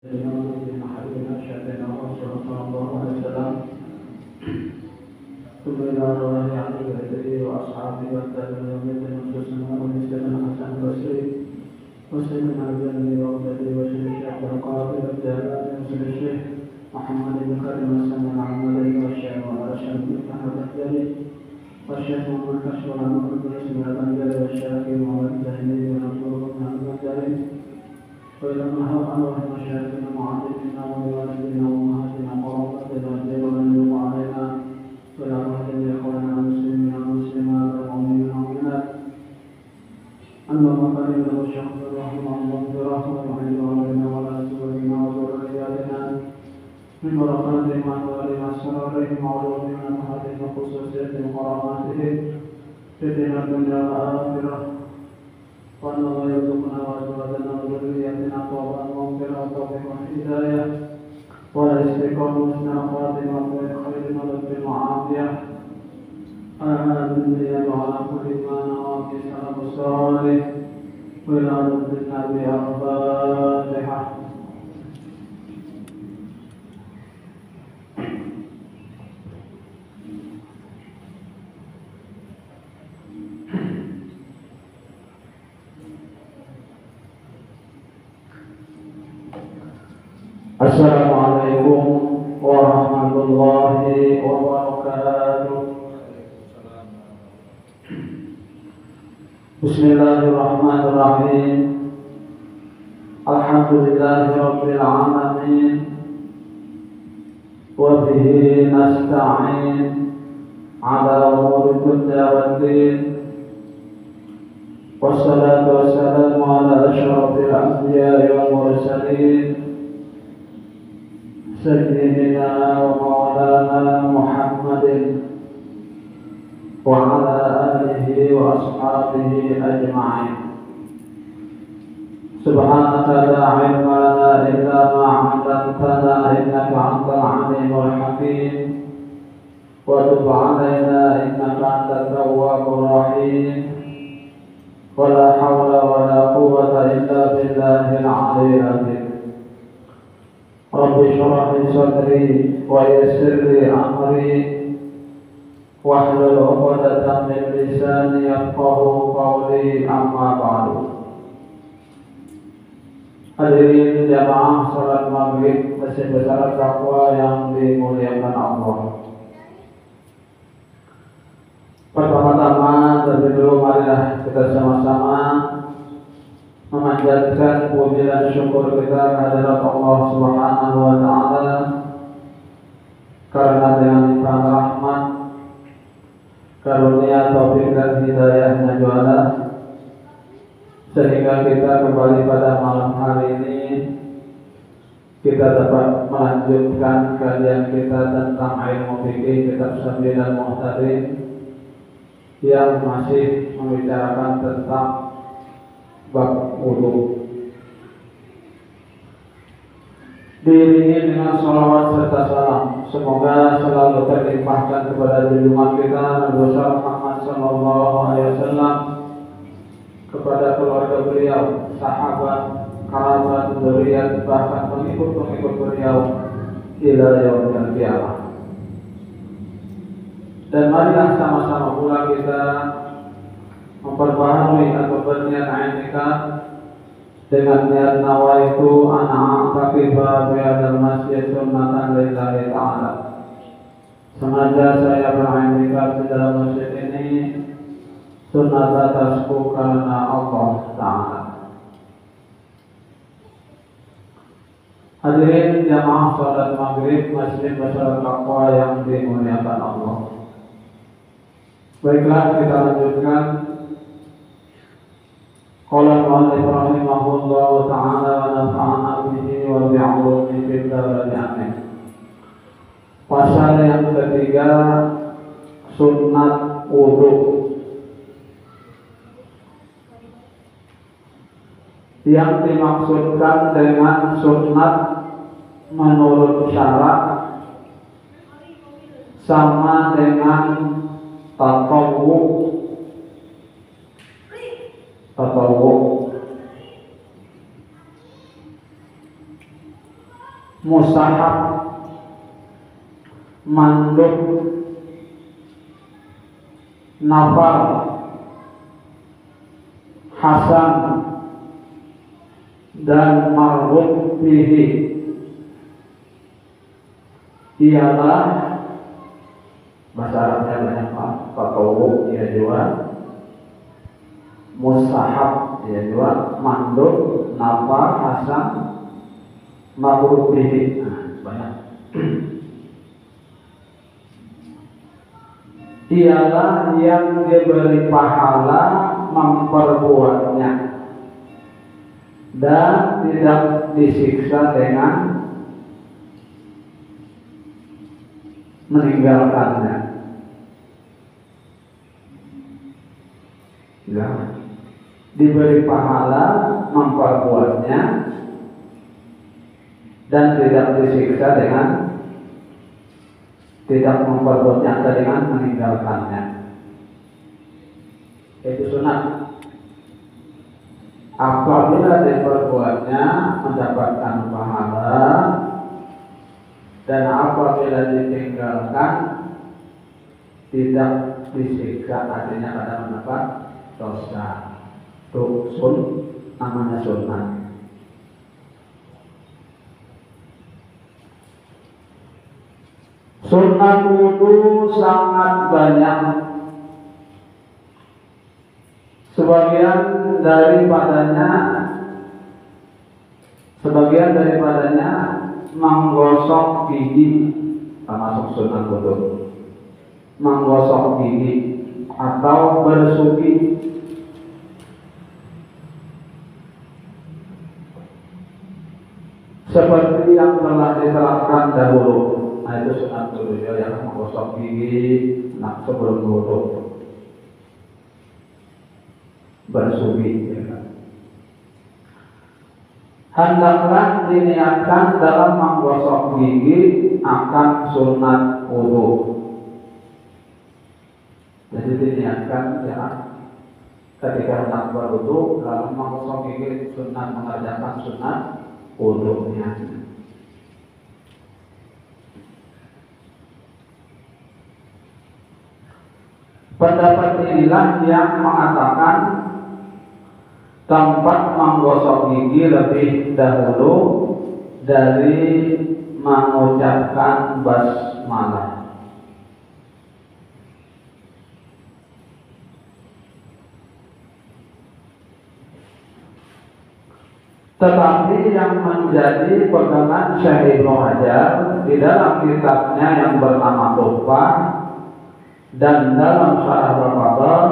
سيدنا حبيبنا شهدنا ورسولنا صلى الله عليه وسلم ثم إلى رواه علي وعلي وأصحابه والتابعين يوم الدين خصوصا ومسلمنا حسن البصري وسيدنا الجنبي وأولادي وشيخ الشيخ القاضي والجلال وسيد الشيخ محمد بن كريم السلام العمري والشيخ وأرشد بن أحمد الجلي والشيخ محمد كشف العمر بن اسم الأنجلي والشيخ محمد الزهني ونصور بن الأنجلي وإلى الله أنوار مشايخنا معلمنا ووالدنا وأمهاتنا وقرابتنا وجيرنا يوم علينا وإلى رحمة إخواننا المسلمين والمسلمات والمؤمنين والمؤمنات اللهم بارك له الشيخ رحمه الله برحمة وعلمنا ولا سوءنا وذرياتنا من بركاتهم وأنوارهم وأسرارهم وعلومهم وأمهاتهم وخصوصياتهم وكراماتهم في الدنيا والآخرة وأن الله يرزقنا وأزواجنا وذرياتنا طوبى ومغفرة وتوفيق والهداية والاستقامة وحسن خاتمة وخير ولطف وعافية آمين وعلى كل ما نواقي سلف الصالح وإلى ربنا بها الفاتحة. Assalamualaikum warahmatullahi wabarakatuh. Bismillahirrahmanirrahim. Alhamdulillahi rabbil alamin. Wa bihi nasta'in ala umuri dunya waddin. Wassalatu wassalamu ala asyrafil anbiya'i wal mursalin سيدنا ومولانا محمد وعلى آله وأصحابه أجمعين. سبحانك لا علم لنا إلا ما علمتنا إنك أنت العليم الحكيم وتب علينا إنك أنت التواب الرحيم ولا حول ولا قوة إلا بالله العلي العظيم. Rabbi shrah li sadri wa yassir li amri wahlul 'uqdatam min lisani yafqahu qawli amma ba'du. Hadirin jamaah salat maghrib masjid besar Taqwa yang dimuliakan Allah. Pertama-tama terlebih dulu marilah kita sama-sama memanjatkan puji dan syukur kita kehadirat Allah Subhanahu wa taala karena dengan limpahan rahmat, karunia, taufik dan hidayahnya juala sehingga kita kembali pada malam hari ini kita dapat melanjutkan kajian kita tentang ilmu fikih kitab Sabil dan Muhtadin yang masih membicarakan tentang bab wudu. Diiringi dengan salawat serta salam, semoga selalu terlimpahkan kepada junjungan kita Nabi Muhammad sallallahu alaihi wasallam, kepada keluarga beliau, sahabat, kerabat, zuriat, bahkan pengikut-pengikut beliau ila yaumil qiyamah. Dan marilah sama-sama pula kita memperbaharui atau berniat i'tikaf dengan niat nawaitu ana a'taqifa fi hadzal masjid sunnatan lillahi ta'ala. Sengaja saya beriktikaf di dalam masjid ini sunnat atasku karena Allah Ta'ala. Hadirin jamaah salat maghrib masjid besar Taqwa yang dimuliakan Allah. Baiklah, kita lanjutkan. Qala al-mu'allif rahimahullahu ta'ala wa nafa'ana bihi wa bi'ulumihi fid dharain amin. Pasal yang ketiga, sunnat wudu. Yang dimaksudkan dengan sunnat menurut syarak sama dengan tatawwu. mustahab, mandub, nafal, hasan, dan marhum bihi ialah bahasa Arabnya banyak tatawwu dia juga, mustahab dia juga, mandub, nafal, hasan, marhum bihi banyak. Ialah yang diberi pahala memperbuatnya dan tidak disiksa dengan meninggalkannya. Ya, diberi pahala memperbuatnya dan tidak disiksa dengan tidak memperbuatnya dengan meninggalkannya. Itu sunat. Apabila diperbuatnya mendapatkan pahala, dan apabila ditinggalkan tidak disiksa, artinya kadang mendapat dosa. Itu namanya sunat. Sunat wudu sangat banyak. Sebagian daripadanya menggosok gigi, termasuk sunat wudu. Menggosok gigi atau bersuci. Seperti yang telah diterangkan dahulu. Nah, itu sunat wudu yang menggosok gigi sebelum wudu, bersuci. Hendaklah diniatkan dalam menggosok gigi akan sunat wudu. Jadi diniatkan ya, ketika hendak berwudu lalu menggosok gigi sunat, mengerjakan sunat wudunya. Pendapat inilah yang mengatakan tempat menggosok gigi lebih dahulu dari mengucapkan basmalah. Tetapi yang menjadi pegangan Syekh Ibnu Hajar di dalam kitabnya yang bernama Tuhfah dan dalam Syarah Ramadan,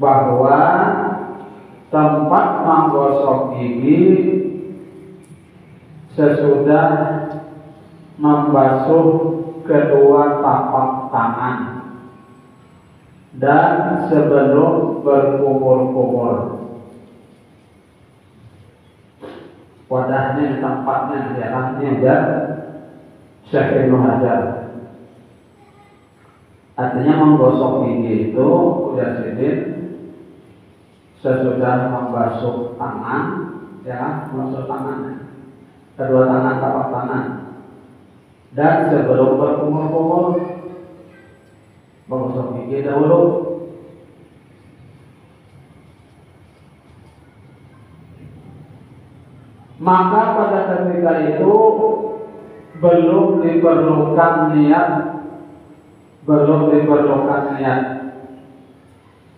bahwa tempat menggosok gigi sesudah membasuh kedua tapak tangan dan sebelum berkumur-kumur. Wadahnya, tempatnya, jalannya dan Syekh Ibnu Hajar. Artinya menggosok gigi itu udah sidin sesudah membasuh tangan, ya, membasuh tangan, kedua tangan, tapak tangan, dan sebelum berkumur-kumur menggosok gigi dahulu. Maka pada ketika itu belum diperlukan niat.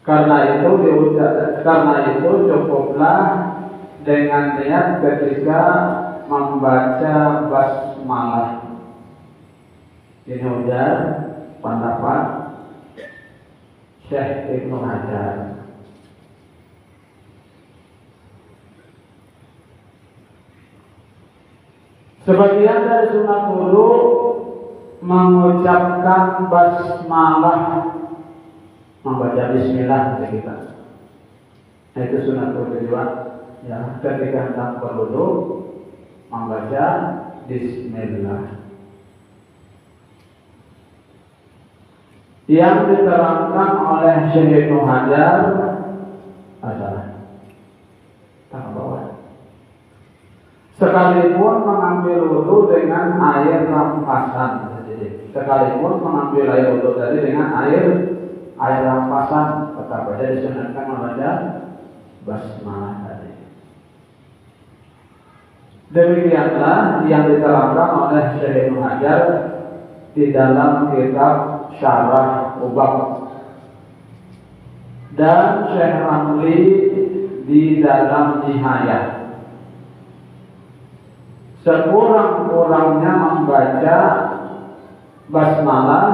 Karena itu cukuplah dengan niat ketika membaca basmalah. Ini ujar pendapat Syekh Ibnu Hajar. Sebagian dari sunat wudu mengucapkan basmalah, membaca bismillah kita. Nah, itu sunat wudu juga. Ya, ketika hendak berwudu membaca bismillah. Yang diterangkan oleh Syekh Ibnu Hajar adalah bawah. sekalipun mengambil wudhu dengan air rampasan. Sekalipun mengambil air wudhu tadi dengan air rampasan, tetap saja disunatkan membaca basmalah tadi. Demikianlah yang diterangkan oleh Syekh Ibnu Hajar di dalam kitab Syarah Ubab dan Syekh Ramli di dalam Nihayah. Sekurang-kurangnya membaca basmalah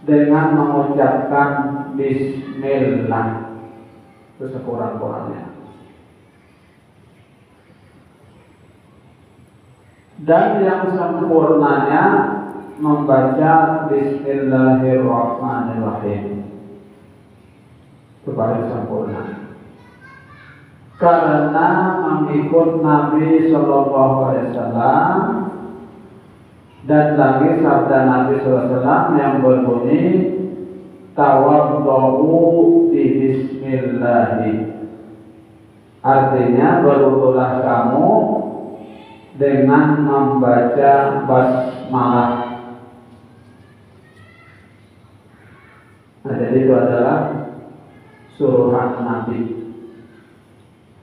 dengan mengucapkan bismillah, itu sekurang-kurangnya. Dan yang sempurnanya membaca bismillahirrahmanirrahim, itu paling sempurna. Karena mengikut Nabi Shallallahu Alaihi Wasallam dan lagi sabda Nabi Sallallahu Alaihi Wasallam yang berbunyi tawaddu bi bismillahi, artinya berwudulah kamu dengan membaca basmalah. Nah, jadi itu adalah suruhan Nabi.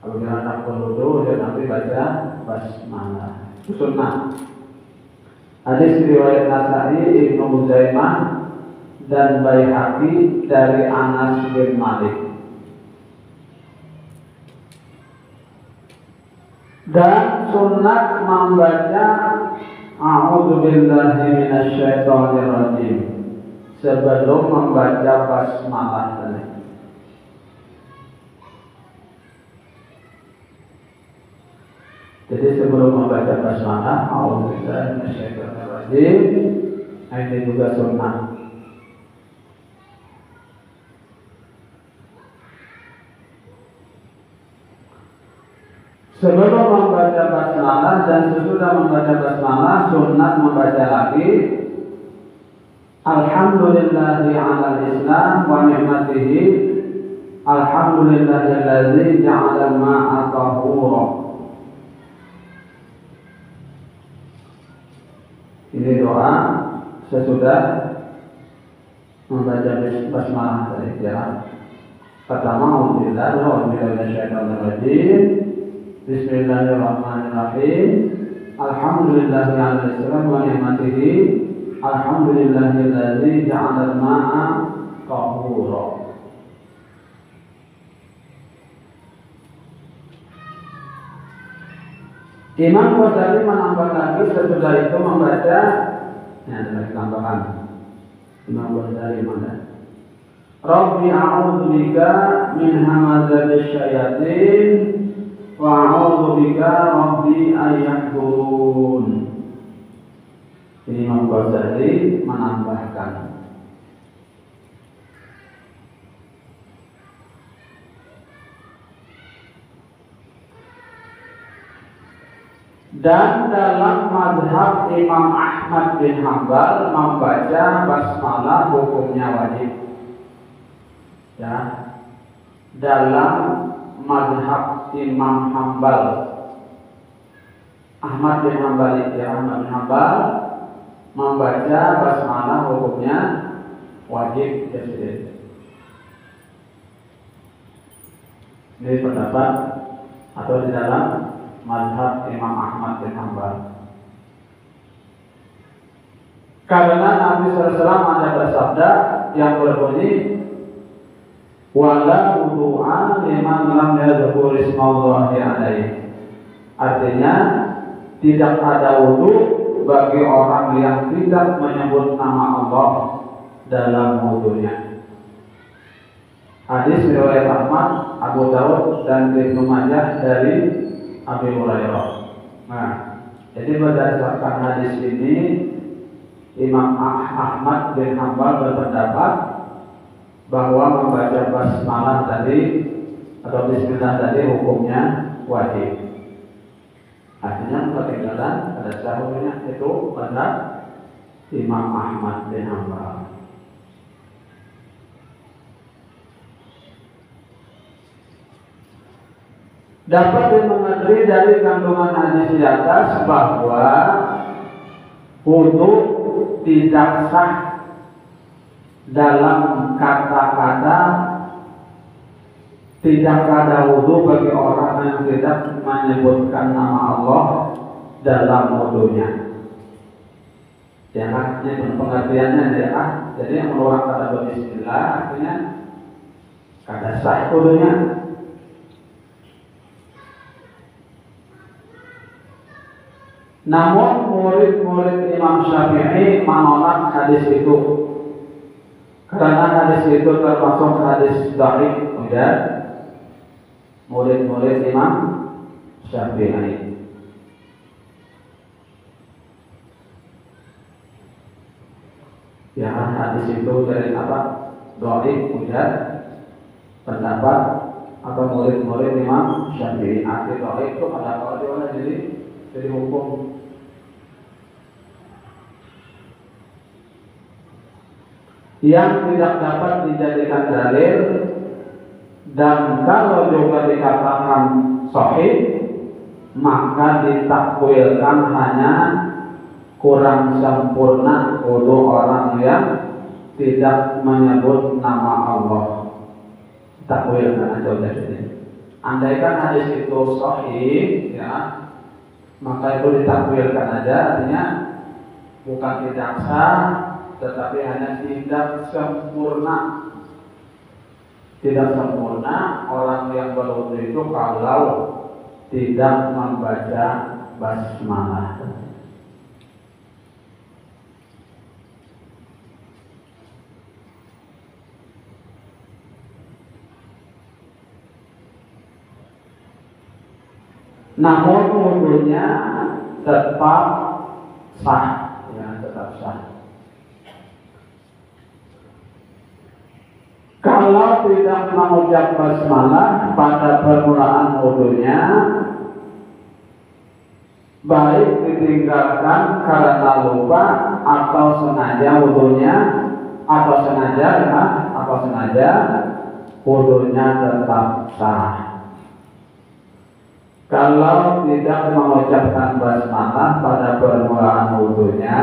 Apabila anak berwudu, dia Nabi baca basmalah. Itu sunnah. Hadis riwayat Nasa'i, Ibnu Huzaimah dan Baihaqi dari Anas bin Malik. Dan sunnah membaca A'udzubillahi minasyaitonirrajim sebelum membaca basmalah tadi. Jadi sebelum membaca basmalah A'udzubillahi minasyaitonirrajim, ini juga sunnah. Sebelum membaca basmalah dan sesudah membaca basmalah, sunnah membaca lagi Alhamdulillahi ala Islam wa ni'matihi, Alhamdulillahilladzi ja'ala ma'a tahura. Ini doa sesudah membaca basmalah tadi ya. Pertama, Alhamdulillahirrahmanirrahim, Bismillahirrahmanirrahim, Alhamdulillahirrahmanirrahim wa ni'matihi, Alhamdulillahilladzi ja'ala al-ma'a tahura. Imam Ghazali menambah lagi sesudah itu membaca, ada lagi tambahan. Imam Ghazali mana? Rabbi a'udzubika min hamazatis syayatin wa a'udzubika rabbi ayahdurun. Ini Imam Ghazali menambahkan. Dan dalam mazhab Imam Ahmad bin Hanbal membaca basmalah hukumnya wajib. Ya, dalam mazhab Imam Hanbal, Ahmad bin Hanbal membaca basmalah hukumnya wajib. Ini pendapat atau di dalam mazhab Imam Ahmad bin Hanbal. Karena Nabi SAW ada bersabda yang berbunyi wala wudu'a liman lam yadhkur ismallahi alaihi. Artinya tidak ada wudu bagi orang yang tidak menyebut nama Allah dalam wudunya. Hadis riwayat Ahmad, Abu Dawud dan Ibnu Majah dari Abu Hurairah. Nah, jadi berdasarkan hadis ini Imam Ahmad bin Hanbal berpendapat bahwa membaca basmalah tadi atau bismillah tadi hukumnya wajib. Artinya ketinggalan pada sahurnya itu pada Imam Ahmad bin Hanbal. Dapat dimengerti dari kandungan hadis di atas bahwa wudu tidak sah dalam kata-kata, tidak ada wudu bagi orang yang tidak menyebutkan nama Allah dalam wudunya. Ya, ini pengertiannya ya. Jadi yang mengeluarkan kata bismillah artinya kada sah wudunya. Namun murid-murid Imam Syafi'i menolak hadis itu karena hadis itu termasuk hadis dhaif. Udah, murid-murid Imam Syafi'i. Ya, hadis itu dari apa? Dhaif. Udah, pendapat atau murid-murid Imam Syafi'i. Arti dhaif itu pada kalau dia jadi hukum. Yang tidak dapat dijadikan dalil, dan kalau juga dikatakan sahih maka ditakwilkan hanya kurang sempurna wudu orang yang tidak menyebut nama Allah. Takwilkan aja udah ini. Andaikan hadis itu sahih, ya, maka itu ditakwilkan aja, artinya bukan tidak sah, tetapi hanya tidak sempurna. Tidak sempurna orang yang berwudu itu kalau tidak membaca basmalah. Namun wudunya tetap sah, ya, tetap sah. Kalau tidak mengucap basmalah pada permulaan wudunya, baik ditinggalkan karena lupa atau sengaja wudunya, atau sengaja wudunya tetap sah. Kalau tidak mengucapkan basmalah pada permulaan wudunya,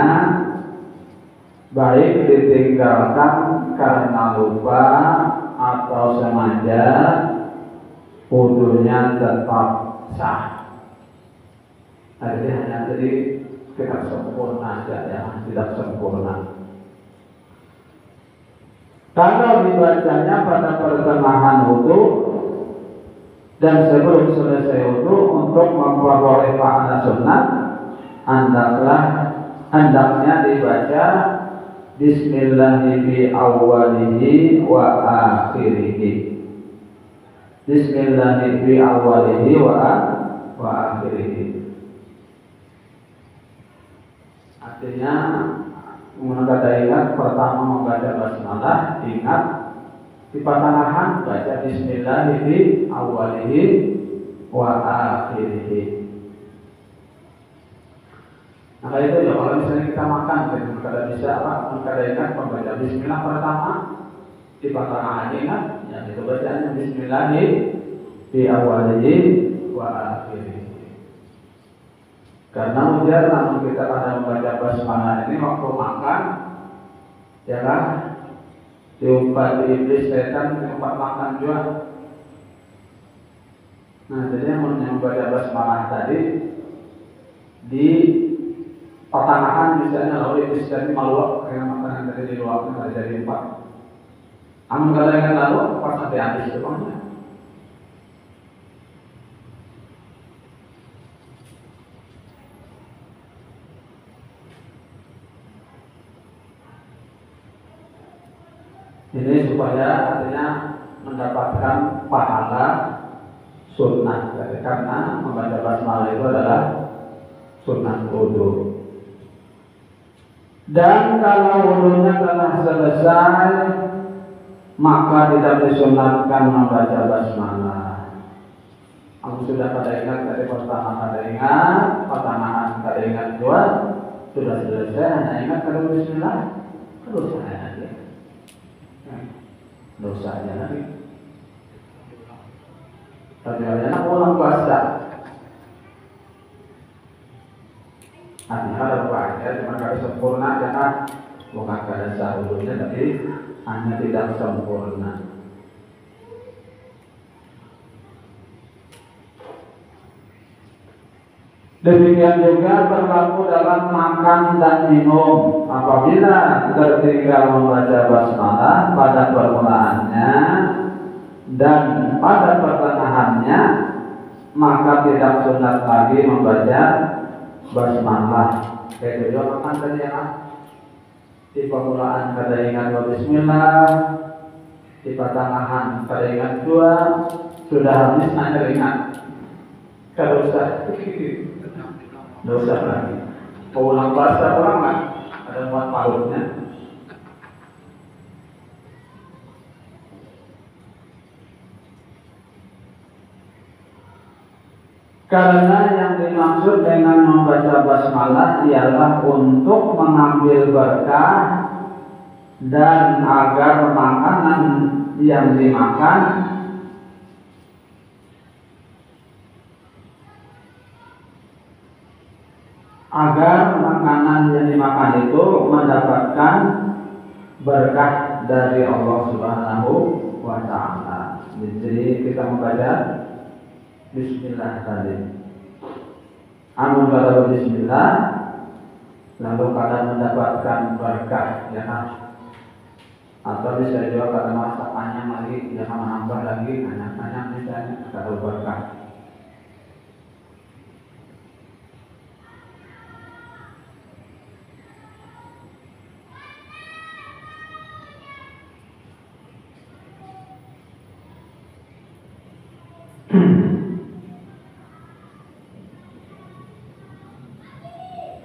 baik ditinggalkan karena lupa atau sengaja, wudunya tetap sah. Artinya hanya jadi tidak sempurna saja, ya, tidak sempurna. Kalau dibacanya pada pertengahan wudu dan sebelum selesai wudu untuk memperoleh pahala sunnah, hendaknya dibaca Bismillahi fi awwalihi wa akhirihi. Bismillahi fi awwalihi wa akhirihi. Artinya menggunakan ingat pertama membaca basmalah, ingat di pertengahan baca Bismillahi fi awwalihi wa akhirihi. Nah itu ya, kalau misalnya kita makan, kada bisa apa, kada ingat membaca Bismillah pertama di pertengahan ingat, ya itu bacaannya Bismillahi fi awwalihi wa akhirihi. Karena ujar namun kita kada membaca basmalah ini waktu makan, ya kan, diumpat iblis setan diumpat makan juga. Nah jadi yang membaca basmalah tadi di pertanahan misalnya lalu iblis tadi maluak karena makanan tadi di luar nggak jadi empat. Amun kalau yang lalu pas sampai habis itu kan. Ini supaya artinya mendapatkan pahala sunnah, karena membaca basmalah itu adalah sunnah wudu. Dan kalau wudunya telah selesai, maka tidak disunatkan membaca basmalah. Aku sudah pada ingat dari pertama kada ingat, pertengahan kada ingat juga, sudah selesai hanya ingat kalau Bismillah, terus lagi, dosanya lagi. Tapi ada ulang pas cuma kalau sempurna jangan bukan kada sah wudhunya tapi hanya tidak sempurna. Demikian juga berlaku dalam makan dan minum. Apabila tertinggal membaca basmalah pada permulaannya dan pada pertengahannya, maka tidak sunat lagi membaca basmalah. Kayak juga makan tadi ya. Di permulaan kada ingat bismillah, di pertengahan kada ingat dua, sudah habis hanya ingat. Kada usah. Dosa lagi. Mau ulang bahasa orang kan? Ada muat palutnya. Karena yang dimaksud dengan membaca basmalah ialah untuk mengambil berkah dan agar makanan yang dimakan itu mendapatkan berkah dari Allah Subhanahu wa Ta'ala. Jadi kita membaca bismillah tadi. Kalau bismillah lalu kalian mendapatkan berkah ya kan? Atau bisa juga kalau masakannya lagi jangan menambah lagi banyak-banyak misalnya kalau berkah.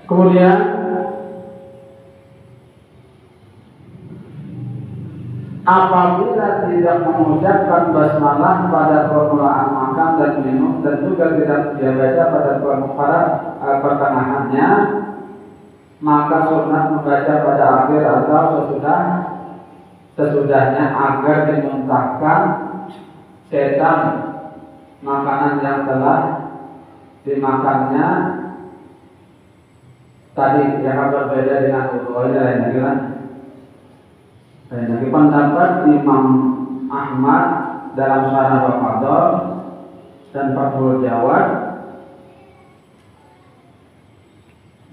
Kemudian apabila tidak mengucapkan basmalah pada permulaan makan dan minum dan juga tidak dia baca pada pertengahannya, maka sunat membaca pada akhir atau sesudahnya agar dimuntahkan setan makanan yang telah dimakannya tadi yang berbeda dengan wudhu lain lagi kan. Lain lagi pendapat Imam Ahmad dalam Syarah Al-Qadar dan Fathul Jawad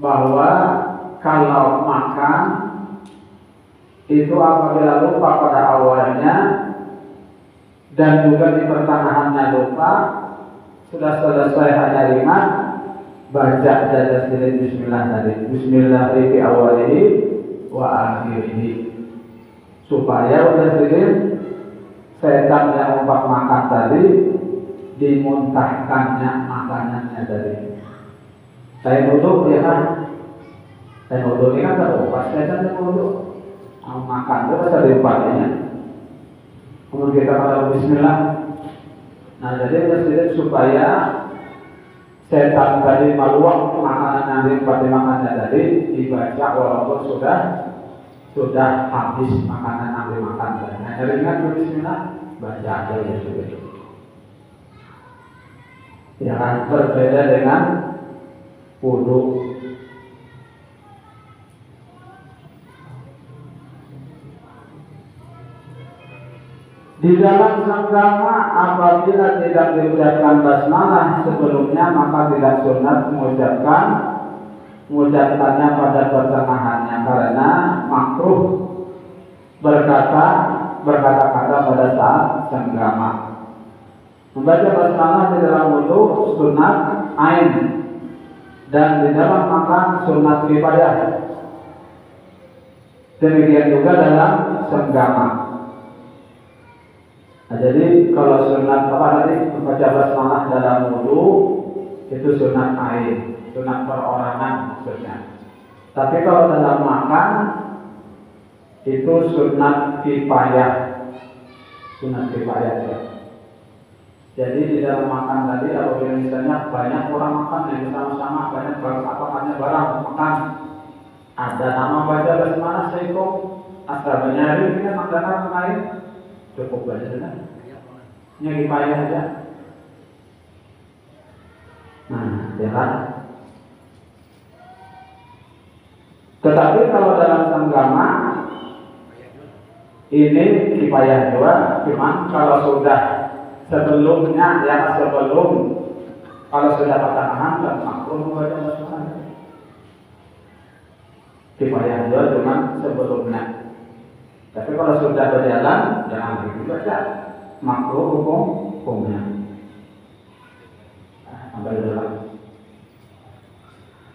bahwa kalau makan itu apabila lupa pada awalnya dan juga di pertengahannya lupa, sudah selesai hanya ingat, baca saja sendiri bismillah tadi. Bismillah fi awalihi wa akhirihi. Supaya udah sendiri setan yang lupa makan tadi dimuntahkannya makanannya tadi. Saya nuduh ya kan? Saya nuduh ini kan terlupa, setan yang nuduh makan itu rasa diupahnya. Kemudian kita pada bismillah. Nah jadi supaya setan tadi maluak makanan yang dimakannya tadi dibaca walaupun sudah habis makanan yang dimakan tadi. Nah dari ingat bismillah baca aja ya sudah. Ya kan berbeda dengan wudhu. Di dalam sanggama apabila tidak diucapkan basmalah sebelumnya maka tidak sunat mengucapkannya pada pertengahannya karena makruh berkata-kata pada saat sanggama. Membaca basmalah di dalam wudhu sunat ain dan di dalam makan sunat kifayah. Demikian juga dalam sanggama. Nah, jadi kalau sunat apa tadi membaca basmalah dalam wudhu itu sunat ain, sunat perorangan maksudnya. Tapi kalau dalam makan itu sunat kifayah, ya. Jadi di dalam makan tadi apabila misalnya banyak orang makan yang bersama-sama banyak barang makan, ada nama baca basmalah seiko, asal benyari kita makanan lain. Cukup baca saja. Yang kifayah aja. Nah, ya kan? Tetapi kalau dalam senggama ini kifayah juga, cuma kalau sudah sebelumnya ya sebelum kalau sudah pertengahan dan makruh membaca basmalah. Kifayah juga cuma sebelumnya. Tapi kalau sudah berjalan jangan dibaca makruh hukumnya. Sampai dalam.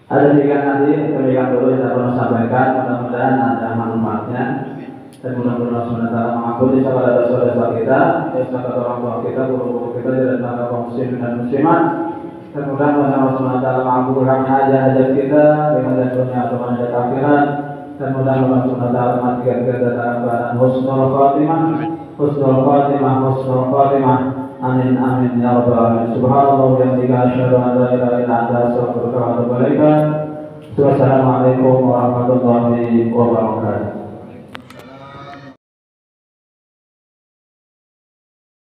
Ada tiga nanti demikian dulu yang dapat sampaikan. Mudah-mudahan ada manfaatnya. Dan mudah-mudahan SWT mengampuni segala dosa-dosa kita, dosa orang tua kita, guru-guru kita, dan para kaum muslimin dan muslimat. Dan mudah-mudahan Allah SWT mengampuni hajat-hajat kita, di hajat dunia atau hajat akhirat. Dan mudah-mudahan SWT matikan kita dalam keadaan husnul khatimah, husnul khatimah, husnul khatimah. Amin amin ya rabbal alamin. Subhanallah wa bihamdihi asyhadu an la ilaha illa anta astaghfiruka wa atubu ilaik. Wassalamualaikum warahmatullahi wabarakatuh.